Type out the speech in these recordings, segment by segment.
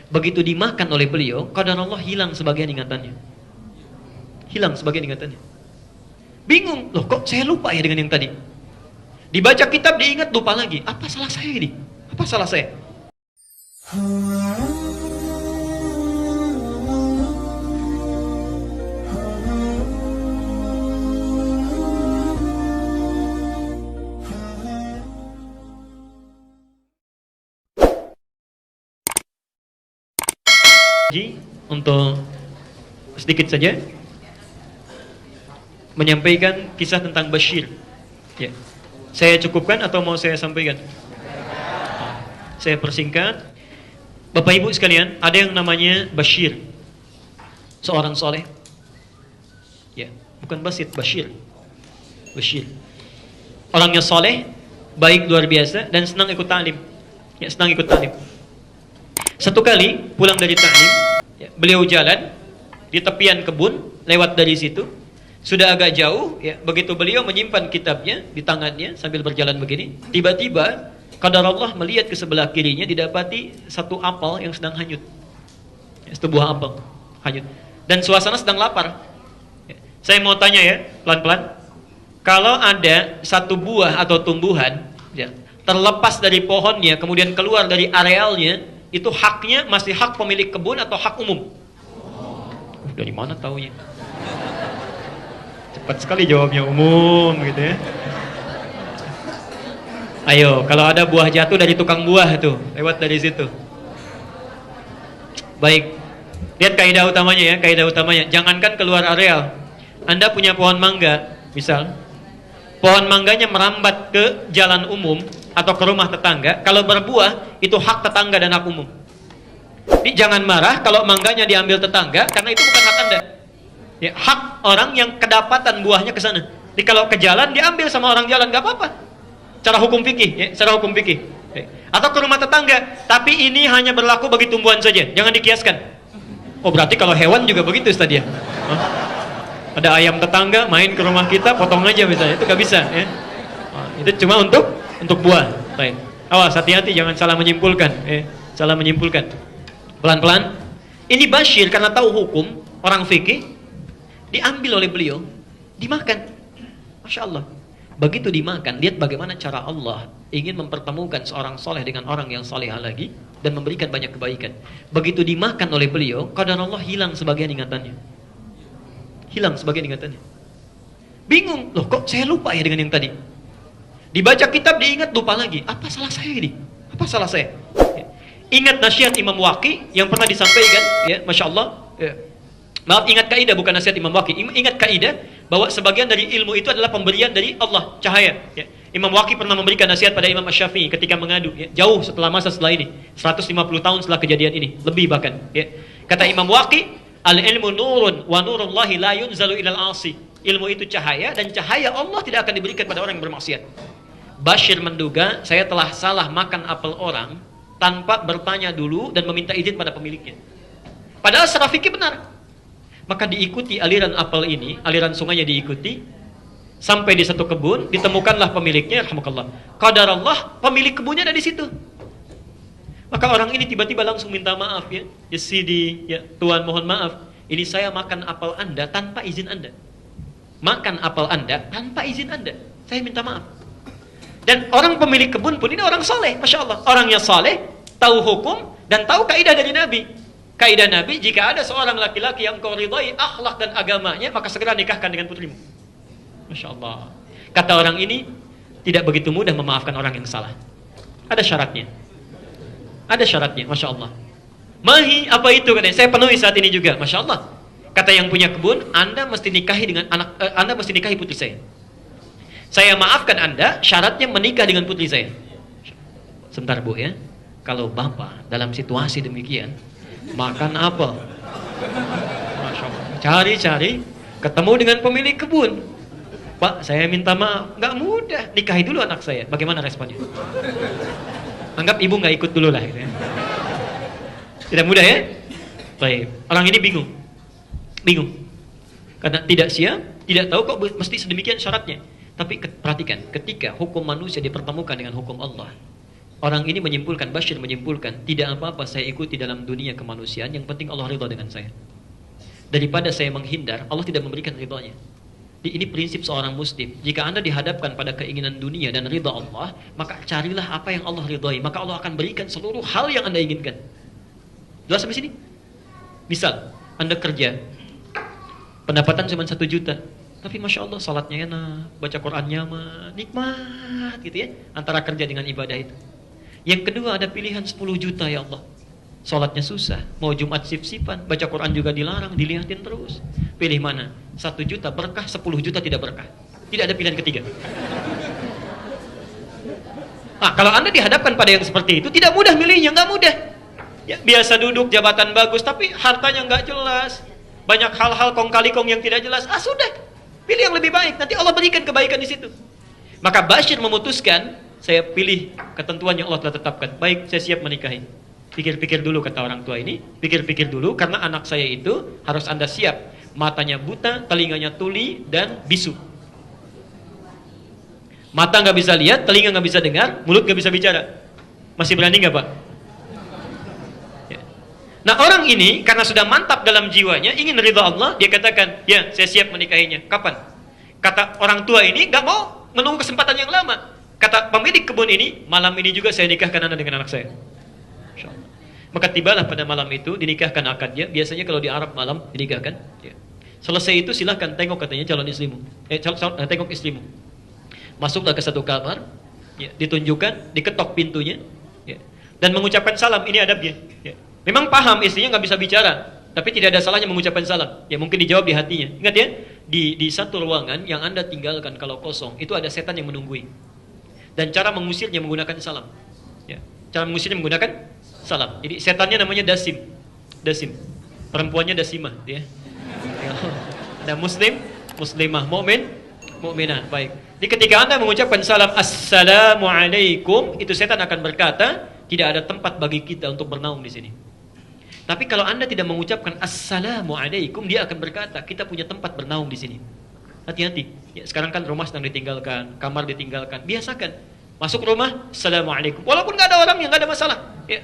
Begitu dimakan oleh beliau, qadarullah hilang sebagian ingatannya. Hilang sebagian ingatannya. Bingung, loh kok saya lupa ya dengan yang tadi? Dibaca kitab diingat lupa lagi. Apa salah saya ini? Apa salah saya? Untuk sedikit saja menyampaikan kisah tentang Bashir. Ya. Saya cukupkan atau mau saya sampaikan? Saya persingkat. Bapak Ibu sekalian, ada yang namanya Bashir, seorang soleh. Ya, bukan Basit, Bashir. Bashir. Orangnya soleh, baik luar biasa dan senang ikut ta'lim. Ya, senang ikut ta'lim. Satu kali pulang dari ta'lim, ya, beliau jalan di tepian kebun, lewat dari situ. Sudah agak jauh, ya, begitu beliau menyimpan kitabnya di tangannya sambil berjalan begini, tiba-tiba qadarullah melihat ke sebelah kirinya didapati satu apel yang sedang hanyut. Ya, satu buah apel hanyut. Dan suasana sedang lapar. Ya, saya mau tanya ya, pelan-pelan. Kalau ada satu buah atau tumbuhan, ya, terlepas dari pohonnya, kemudian keluar dari arealnya, itu haknya masih hak pemilik kebun atau hak umum? Dari mana taunya? Cepat sekali jawabnya, umum gitu ya. Ayo, kalau ada buah jatuh dari tukang buah tuh, lewat dari situ. Baik. Lihat kaidah utamanya ya, kaidah utamanya. Jangankan keluar areal. Anda punya pohon mangga, misal. Pohon mangganya merambat ke jalan umum atau ke rumah tetangga, kalau berbuah itu hak tetangga dan hak umum. Jadi jangan marah kalau mangganya diambil tetangga, karena itu bukan hak Anda. Ya, hak orang yang kedapatan buahnya ke sana. Jadi kalau ke jalan diambil sama orang jalan, gak apa-apa. Cara hukum fikih, ya, secara hukum fikih. Ya. Atau ke rumah tetangga, tapi ini hanya berlaku bagi tumbuhan saja, jangan dikiaskan. Oh berarti kalau hewan juga begitu Ustaz ya? Ada ayam tetangga main ke rumah kita, potong aja misalnya, itu gak bisa. Ya. Itu cuma untuk buah. Baik. Awas, hati-hati jangan salah menyimpulkan. Salah menyimpulkan. Pelan-pelan. Ini Bashir karena tahu hukum orang fikih, diambil oleh beliau, dimakan. Masya Allah. Begitu dimakan, lihat bagaimana cara Allah ingin mempertemukan seorang soleh dengan orang yang solehah lagi dan memberikan banyak kebaikan. Begitu dimakan oleh beliau, qadarullah hilang sebagian ingatannya. Hilang sebagian ingatannya. Bingung, loh kok saya lupa ya dengan yang tadi? Dibaca kitab diingat lupa lagi. Apa salah saya ini? Apa salah saya? Ya. Ingat nasihat Imam Waqi yang pernah disampaikan, ya, Masya Allah. Ya. Maaf, ingat kaidah bukan nasihat Imam Waqi. Ingat kaidah bahwa sebagian dari ilmu itu adalah pemberian dari Allah, cahaya. Ya. Imam Waqi pernah memberikan nasihat pada Imam Asy-Syafi'i ketika mengadu, ya, jauh setelah masa setelah ini, 150 tahun setelah kejadian ini, lebih bahkan. Ya. Kata Imam Waqi, al-ilmu nurun wa nurullahi la yunzalu ilal asi. Ilmu itu cahaya dan cahaya Allah tidak akan diberikan pada orang yang bermaksiat. Bashir menduga saya telah salah makan apel orang tanpa bertanya dulu dan meminta izin pada pemiliknya. Padahal secara fikih benar. Maka diikuti aliran apel ini, aliran sungainya diikuti sampai di satu kebun, ditemukanlah pemiliknya, rahmatullah. Qadarullah pemilik kebunnya ada di situ. Maka orang ini tiba-tiba langsung minta maaf, ya. Ya Sidi, ya Tuhan mohon maaf. Ini saya makan apel Anda tanpa izin Anda. Makan apel Anda tanpa izin Anda. Saya minta maaf. Dan orang pemilik kebun pun ini orang soleh, Masya Allah. Orangnya soleh, tahu hukum, dan tahu kaidah dari Nabi. Kaidah Nabi, jika ada seorang laki-laki yang kau ridhai akhlak dan agamanya, maka segera nikahkan dengan putrimu. Masya Allah. Kata orang ini, tidak begitu mudah memaafkan orang yang salah. Ada syaratnya. Ada syaratnya, Masya Allah. Mahi, apa itu? Katanya, saya penuhi saat ini juga, Masya Allah. Kata yang punya kebun, Anda mesti nikahi dengan Anda mesti nikahi putri saya. Saya maafkan Anda, syaratnya menikah dengan putri saya. Sebentar Bu ya. Kalau Bapak dalam situasi demikian, makan apel, Masya Allah, cari-cari, ketemu dengan pemilik kebun. Pak, saya minta maaf, nggak mudah, nikahi dulu anak saya. Bagaimana responnya? Anggap ibu nggak ikut dulu lah, gitu ya. Tidak mudah ya? Baik. Orang ini bingung, karena tidak siap, tidak tahu kok mesti sedemikian syaratnya. Tapi perhatikan, ketika hukum manusia dipertemukan dengan hukum Allah, Orang ini menyimpulkan, Bashir menyimpulkan, tidak apa-apa saya ikuti dalam dunia kemanusiaan, yang penting Allah ridha dengan saya. Daripada saya menghindar, Allah tidak memberikan ridhanya. Ini prinsip seorang muslim. Jika Anda dihadapkan pada keinginan dunia dan ridha Allah, maka carilah apa yang Allah ridhai, maka Allah akan berikan seluruh hal yang Anda inginkan. Jelas sampai sini? Misal, Anda kerja, pendapatan cuma 1 juta, tapi Masya Allah salatnya enak, baca Qurannya mah nikmat gitu ya, antara kerja dengan ibadah itu. Yang kedua ada pilihan 10 juta ya Allah, salatnya susah, mau Jumat sip-sipan, baca Quran juga dilarang, dilihatin terus. Pilih mana? 1 juta berkah, 10 juta tidak berkah. Tidak ada pilihan ketiga. Nah, kalau Anda dihadapkan pada yang seperti itu, tidak mudah milihnya, nggak mudah. Ya, biasa duduk, jabatan bagus, tapi hartanya nggak jelas. Banyak hal-hal kong kali kong yang tidak jelas. Ah sudah, pilih yang lebih baik. Nanti Allah berikan kebaikan di situ. Maka Bashir memutuskan, saya pilih ketentuan yang Allah telah tetapkan. Baik, saya siap menikahi. Pikir-pikir dulu kata orang tua ini. Pikir-pikir dulu, karena anak saya itu harus Anda siap. Matanya buta, telinganya tuli, dan bisu. Mata nggak bisa lihat, telinga nggak bisa dengar, mulut nggak bisa bicara. Masih berani nggak Pak? Ya. Nah orang ini karena sudah mantap dalam jiwanya, ingin ridha Allah, dia katakan, ya saya siap menikahinya. Kapan? Kata orang tua ini nggak mau menunggu kesempatan yang lama. Kata pemilik kebun ini, malam ini juga saya nikahkan Anda dengan anak saya. Maka tibalah pada malam itu dinikahkan akadnya. Biasanya kalau di Arab malam dinikahkan. Ya. Selesai itu silahkan tengok katanya calon istrimu. Tengok istrimu. Masuklah ke satu kamar, ya, ditunjukkan, diketok pintunya, ya, dan mengucapkan salam. Ini adabnya. Ya. Memang paham istrinya nggak bisa bicara, tapi tidak ada salahnya mengucapkan salam. Ya mungkin dijawab di hatinya. Ingat ya, di satu ruangan yang Anda tinggalkan kalau kosong itu ada setan yang menunggui. Dan cara mengusirnya menggunakan salam. Ya. Cara mengusirnya menggunakan salam. Jadi setannya namanya Dasim. Dasim. Perempuannya Dasimah, ya. Ada muslim, muslimah, mukmin, mukminah. Baik. Jadi ketika Anda mengucapkan salam Assalamualaikum, itu setan akan berkata, tidak ada tempat bagi kita untuk bernaung di sini. Tapi kalau Anda tidak mengucapkan Assalamualaikum, dia akan berkata, kita punya tempat bernaung di sini. Hati-hati. Ya, sekarang kan rumah sedang ditinggalkan, kamar ditinggalkan. Biasakan. Masuk rumah, Assalamualaikum. Walaupun nggak ada orang yang nggak ada masalah. Ya.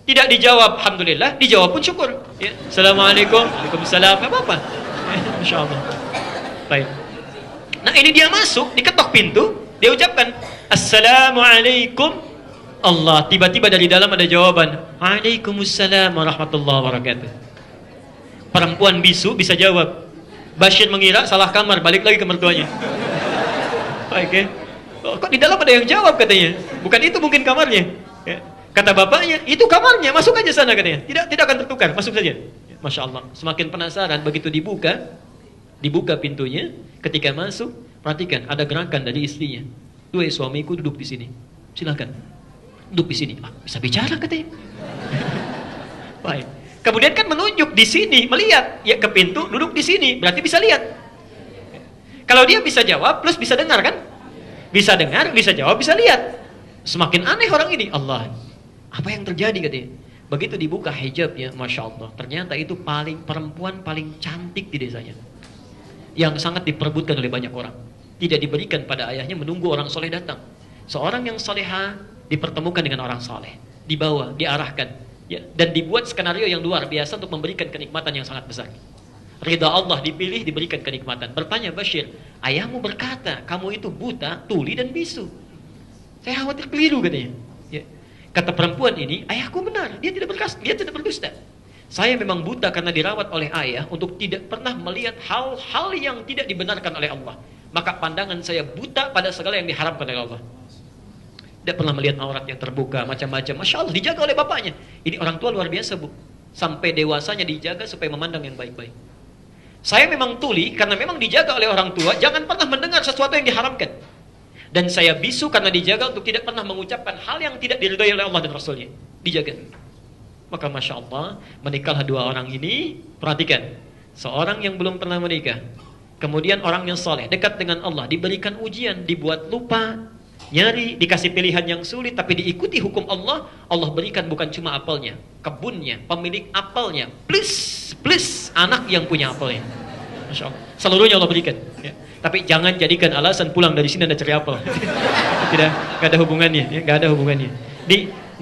Tidak dijawab, Alhamdulillah. Dijawab pun syukur. Ya. Assalamualaikum, Waalaikumsalam. Nggak apa-apa. Ya, Masya Allah. Baik. Nah ini dia masuk, diketok pintu, dia ucapkan Assalamualaikum. Allah, tiba-tiba dari dalam ada jawaban, Waalaikumsalam warahmatullahi wabarakatuh. Perempuan bisu bisa jawab. Bashir mengira salah kamar, balik lagi ke mertuanya. Baik ya. Oh, kok di dalam ada yang jawab katanya. Bukan itu mungkin kamarnya. Ya. Kata bapaknya, itu kamarnya, masuk aja sana katanya. Tidak akan tertukar, masuk saja. Ya, Masya Allah. Semakin penasaran, begitu dibuka pintunya, ketika masuk, perhatikan ada gerakan dari istrinya. Tuh suamiku duduk di sini. Silakan. Duduk di sini. Ah, bisa bicara katanya. Baik. Kemudian kan menunjuk di sini, melihat ya ke pintu, duduk di sini, berarti bisa lihat. Kalau dia bisa jawab plus bisa dengar kan? Bisa dengar, bisa jawab, bisa lihat. Semakin aneh orang ini. Allah, apa yang terjadi katanya? Begitu dibuka hijabnya, Masya Allah, ternyata itu perempuan paling cantik di desanya, yang sangat diperebutkan oleh banyak orang. Tidak diberikan pada ayahnya, menunggu orang soleh datang. Seorang yang soleha dipertemukan dengan orang soleh, dibawa, diarahkan, ya, dan dibuat skenario yang luar biasa untuk memberikan kenikmatan yang sangat besar. Ridha Allah dipilih, diberikan kenikmatan. Bertanya Bashir, ayahmu berkata kamu itu buta, tuli dan bisu. Saya khawatir keliru katanya. Ya. Kata perempuan ini, ayahku benar, dia tidak berdusta. Saya memang buta karena dirawat oleh ayah untuk tidak pernah melihat hal-hal yang tidak dibenarkan oleh Allah. Maka pandangan saya buta pada segala yang diharamkan oleh Allah. Tidak pernah melihat aurat yang terbuka, macam-macam. Masya Allah, dijaga oleh bapaknya. Ini orang tua luar biasa, Bu. Sampai dewasanya dijaga supaya memandang yang baik-baik. Saya memang tuli karena memang dijaga oleh orang tua, jangan pernah mendengar sesuatu yang diharamkan. Dan saya bisu karena dijaga untuk tidak pernah mengucapkan hal yang tidak diridhai oleh Allah dan Rasulnya. Dijaga. Maka Masya Allah, menikahlah dua orang ini. Perhatikan, seorang yang belum pernah menikah, kemudian orang yang soleh, dekat dengan Allah, diberikan ujian, dibuat lupa, nyari, dikasih pilihan yang sulit, tapi diikuti hukum Allah. Allah berikan bukan cuma apelnya, kebunnya, pemilik apelnya, plus anak yang punya apelnya. Masya Allah, seluruhnya Allah berikan, ya. Tapi jangan jadikan alasan pulang dari sini Anda cari apel. Tidak ada hubungannya, ya, nggak ada hubungannya.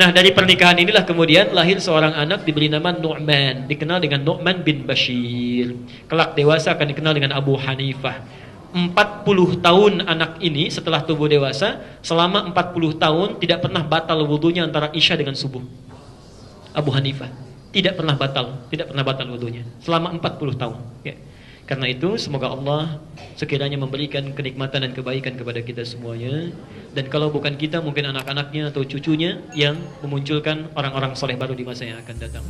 Nah, dari pernikahan inilah kemudian lahir seorang anak diberi nama Nu'man, dikenal dengan Nu'man bin Bashir. Kelak dewasa akan dikenal dengan Abu Hanifah. 40 tahun anak ini setelah tubuh dewasa, selama 40 tahun tidak pernah batal wudunya antara Isya dengan subuh. Abu Hanifah tidak pernah batal wudunya selama 40 tahun. Ya. Karena itu semoga Allah sekiranya memberikan kenikmatan dan kebaikan kepada kita semuanya. Dan kalau bukan kita, mungkin anak-anaknya atau cucunya yang memunculkan orang-orang soleh baru di masa yang akan datang.